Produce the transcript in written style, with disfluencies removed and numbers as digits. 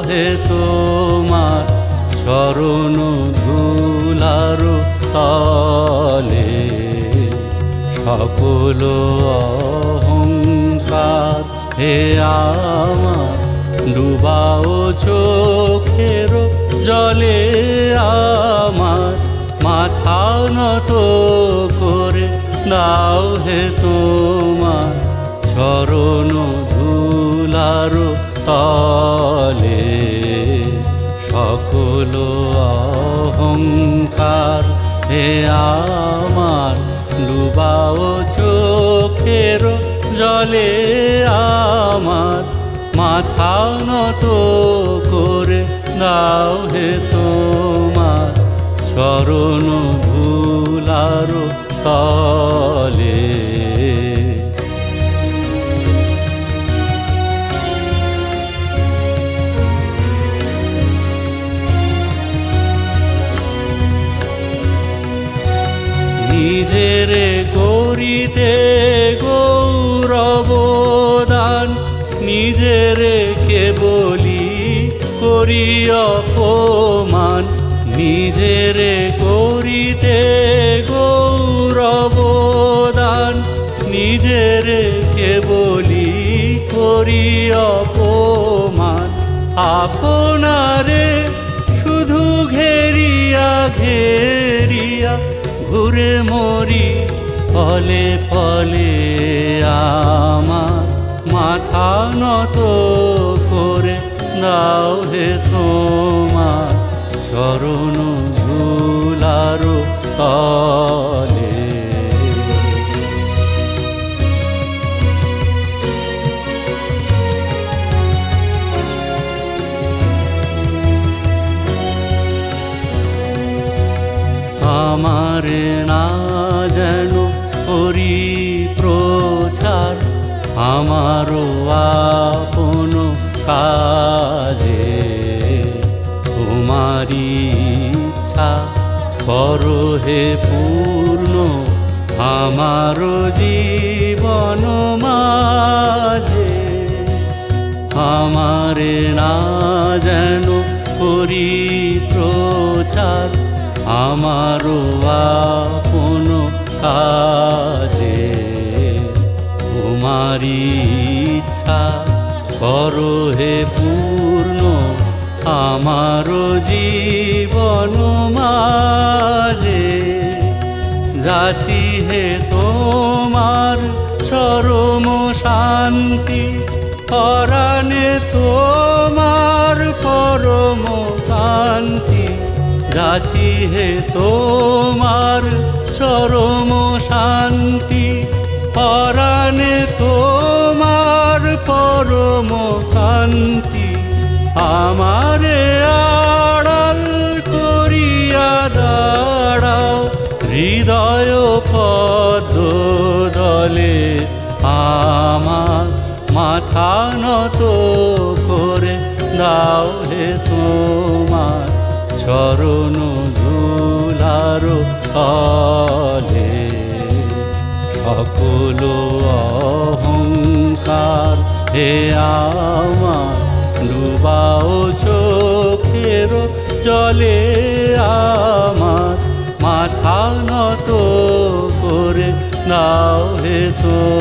হে তোমার চরণ ধুলার তলে। সকল অহংকার হে আমার ডুবাও চোখের জলে। আমার মাথা নত করে দাও হে তোমার চরণ ধুলার তলে। সকল অহংকার হে আমার ডুবাও চোখের জলে। আমার মাথা নত করে দাও হে তোমার চরণ ধুলার তলে। নিজের করিতে গৌরবদান, নিজের কেবলি করি অপমান। নিজের করিতে গৌরবদান, নিজের কেবলি করি অপমান। আপনারে শুধু ঘেরিয়া ঘেরিয়া ঘুরে মরি ফলে ফলে। আমার মাথা নত করে দাও হে তোমার চরণ ধুলার তলে। আমার না যেন করি প্রচার আমার আপন কাজে। তোমারি ইচ্ছা করো হে পূর্ণ আমার জীবন মাঝে। আমার না যেন করি প্রচার আমার আপন কাজে। তোমারি ইচ্ছা করো হে পূর্ণ আমার জীবন মাঝে। যাচি হে তোমার চরম শান্তি, পরাণে তোমার পরম শান্তি। যাচি হে তোমার চরম শান্তি, পরাণে তোমার পরম শান্তি। আমারে আড়াল করিয়া দাঁড়াও হৃদয় পদ্ম দলে। আমার মাথা নত করে দাও হে তোমার চরণ ধুলার তলে। সকল অহংকার হে আমার ডুবাও চোখের জলে। আমার মাথা নত করে দাও হে তোমার